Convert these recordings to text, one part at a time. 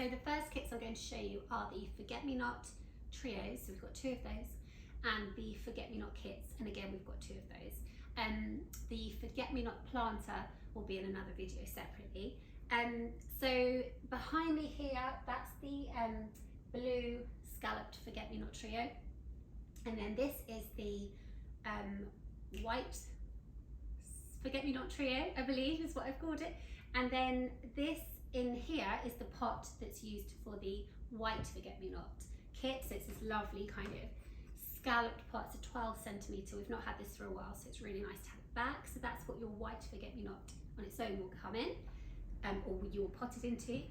So the first kits I'm going to show you are the Forget-Me-Not trios, so we've got 2 of those, and the Forget-Me-Not kits, and again we've got 2 of those. The Forget-Me-Not planter will be in another video separately. So behind me here, that's the blue scalloped Forget-Me-Not trio, and then this is the white Forget-Me-Not trio, I believe is what I've called it, and then this in here is the pot that's used for the white Forget-Me-Not kit. So it's this lovely kind of scalloped pot. It's a 12 centimetre. We've not had this for a while, so it's really nice to have it back. So that's what your white Forget-Me-Not on its own will come in, or you'll pot it into. And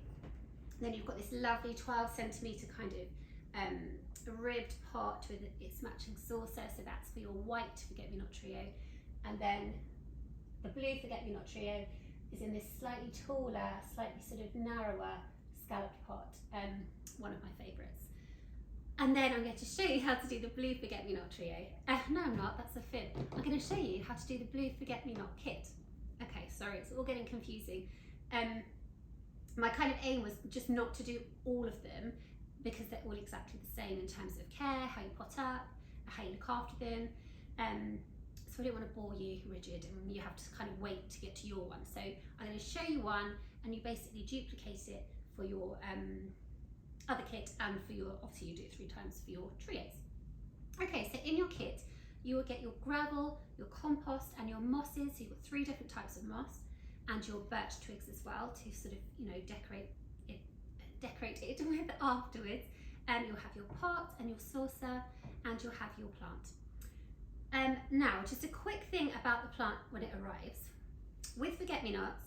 then you've got this lovely 12 centimetre kind of ribbed pot with its matching saucer. So that's for your white Forget-Me-Not trio. And then the blue Forget-Me-Not trio is in this slightly taller, slightly sort of narrower scalloped pot, one of my favourites. And then I'm going to show you how to do the blue Forget-Me-Not trio. No, I'm not, that's a fib. I'm going to show you how to do the blue Forget-Me-Not kit. Okay, sorry, it's all getting confusing. My kind of aim was just not to do all of them because they're all exactly the same in terms of care, how you pot up, how you look after them. So I don't want to bore you rigid and you have to kind of wait to get to your one. So I'm going to show you one and you basically duplicate it for your other kit and for your, obviously you do it 3 times for your trios. Okay, so in your kit you will get your gravel, your compost and your mosses. So you've got 3 different types of moss and your birch twigs as well to sort of, you know, decorate it with afterwards. You'll have your pot and your saucer and you'll have your plant. Now, just a quick thing about the plant when it arrives. With Forget-Me-Nots,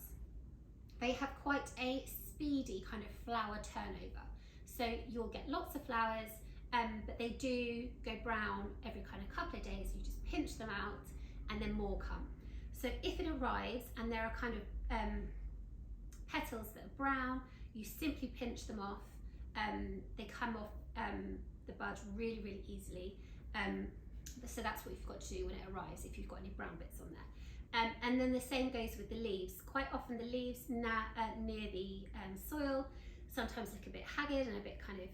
they have quite a speedy kind of flower turnover. So you'll get lots of flowers, but they do go brown every kind of couple of days. You just pinch them out and then more come. So if it arrives and there are kind of petals that are brown, you simply pinch them off. They come off the bud really, really easily. So that's what you've got to do when it arrives if you've got any brown bits on there. And then the same goes with the leaves. Quite often the leaves near the soil sometimes look a bit haggard and a bit kind of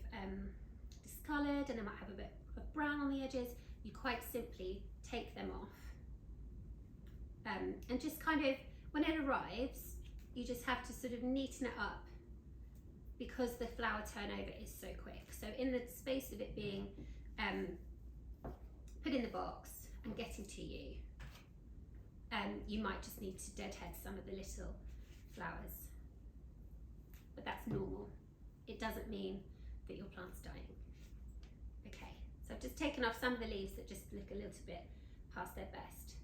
discoloured, and they might have a bit of brown on the edges. You quite simply take them off. And just kind of, when it arrives, you just have to sort of neaten it up because the flower turnover is so quick. So in the space of it being put in the box and getting to you, you might just need to deadhead some of the little flowers, but that's normal. It doesn't mean that your plant's dying. Okay, so I've just taken off some of the leaves that just look a little bit past their best,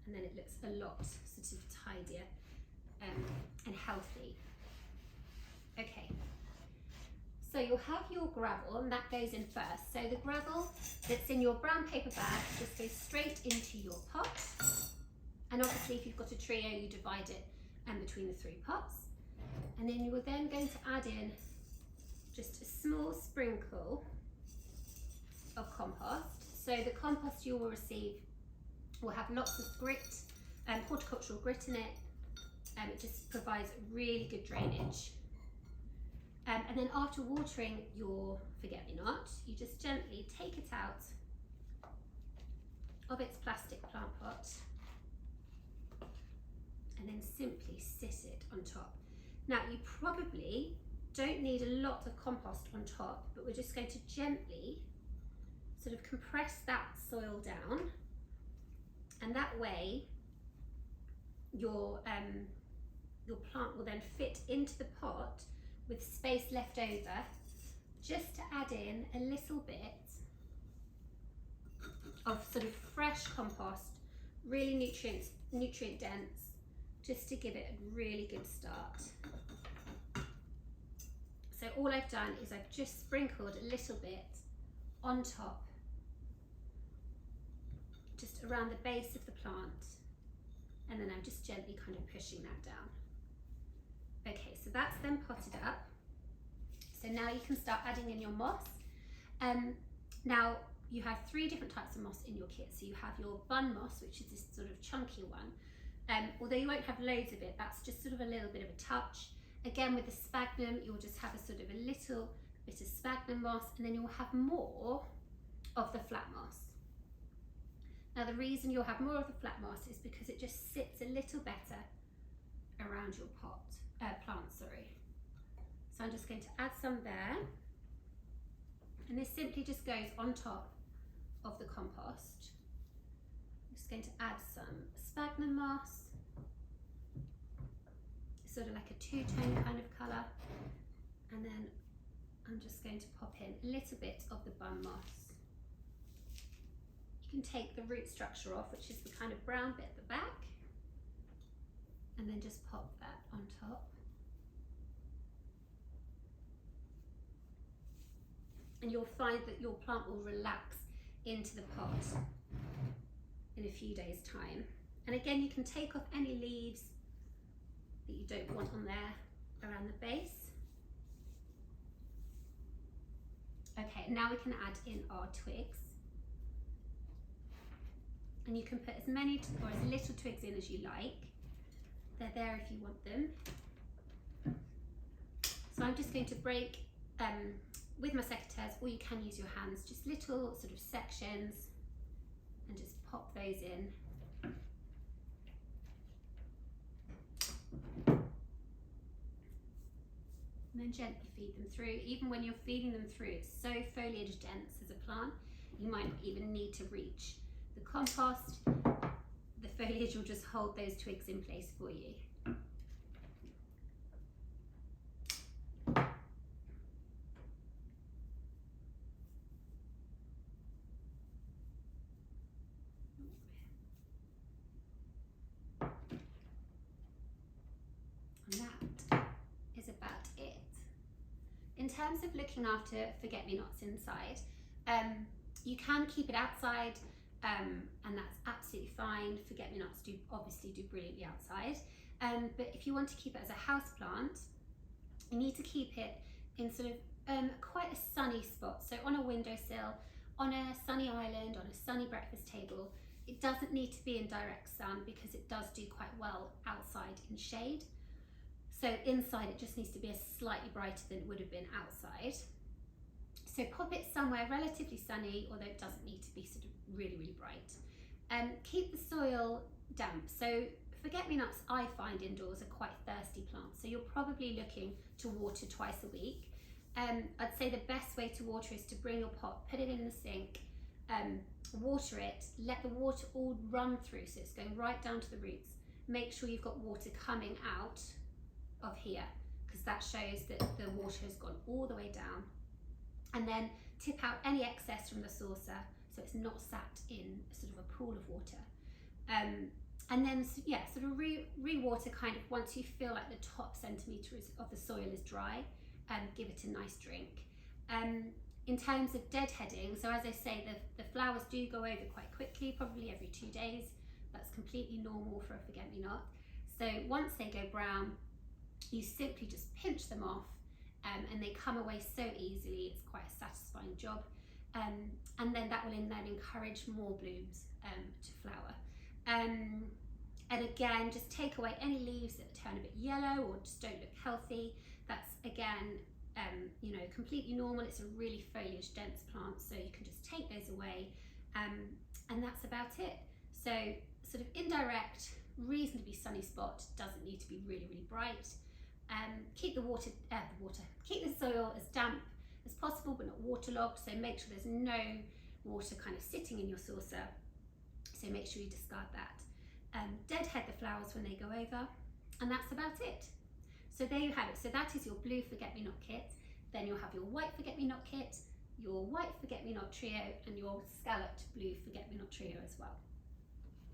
and then it looks a lot sort of tidier and healthy. Okay. So you'll have your gravel and that goes in first. So the gravel that's in your brown paper bag just goes straight into your pot. And obviously if you've got a trio, you divide it between the 3 pots. And then you are then going to add in just a small sprinkle of compost. So the compost you will receive will have lots of grit, horticultural grit in it. It just provides really good drainage. And then after watering your Forget-Me-Not, you just gently take it out of its plastic plant pot and then simply sit it on top. Now you probably don't need a lot of compost on top, but we're just going to gently sort of compress that soil down, and that way your plant will then fit into the pot with space left over, just to add in a little bit of sort of fresh compost, really nutrient dense, just to give it a really good start. So all I've done is I've just sprinkled a little bit on top, just around the base of the plant, and then I'm just gently kind of pushing that down. Okay, so that's then potted up. So now you can start adding in your moss. Now you have 3 different types of moss in your kit. So you have your bun moss, which is this sort of chunky one. Although you won't have loads of it, that's just sort of a little bit of a touch. Again, with the sphagnum, you'll just have a sort of a little bit of sphagnum moss, and then you'll have more of the flat moss. Now, the reason you'll have more of the flat moss is because it just sits a little better around your plant, sorry. So I'm just going to add some there. And this simply just goes on top of the compost. I'm just going to add some sphagnum moss, sort of like a two-tone kind of colour. And then I'm just going to pop in a little bit of the bun moss. You can take the root structure off, which is the kind of brown bit at the back, and then just pop that on top. And you'll find that your plant will relax into the pot in a few days' time. And again, you can take off any leaves that you don't want on there around the base. Okay, now we can add in our twigs. And you can put as many or as little twigs in as you like. They're there if you want them. So I'm just going to break with my secateurs, or you can use your hands, just little sort of sections, and just pop those in. And then gently feed them through. Even when you're feeding them through, it's so foliage dense as a plant, you might not even need to reach the compost. The foliage will just hold those twigs in place for you. In terms of looking after forget-me-nots inside, you can keep it outside, and that's absolutely fine. Forget-me-nots obviously do brilliantly outside, but if you want to keep it as a house plant, you need to keep it in sort of quite a sunny spot. So on a windowsill, on a sunny island, on a sunny breakfast table. It doesn't need to be in direct sun because it does do quite well outside in shade. So inside it just needs to be slightly brighter than it would have been outside. So pop it somewhere relatively sunny, although it doesn't need to be sort of really, really bright. Keep the soil damp. So forget-me-nots, I find indoors, are quite thirsty plants. So you're probably looking to water twice a week. I'd say the best way to water is to bring your pot, put it in the sink, water it, let the water all run through, so it's going right down to the roots. Make sure you've got water coming out of here, because that shows that the water has gone all the way down. And then tip out any excess from the saucer so it's not sat in sort of a pool of water. And then, yeah, sort of re-water kind of once you feel like the top centimetre of the soil is dry, and give it a nice drink. In terms of deadheading, so as I say, the flowers do go over quite quickly, probably every 2 days. That's completely normal for a forget-me-not. So once they go brown, you simply just pinch them off, and they come away so easily. It's quite a satisfying job. And then that will then encourage more blooms to flower. And again, just take away any leaves that turn a bit yellow or just don't look healthy. That's again, completely normal. It's a really foliage dense plant, so you can just take those away, and that's about it. So sort of indirect, reasonably sunny spot, doesn't need to be really, really bright. Keep keep the soil as damp as possible, but not waterlogged. So make sure there's no water kind of sitting in your saucer. So make sure you discard that. Deadhead the flowers when they go over, and that's about it. So there you have it. So that is your blue forget-me-not kit. Then you'll have your white forget-me-not kit, your white forget-me-not trio, and your scalloped blue forget-me-not trio as well.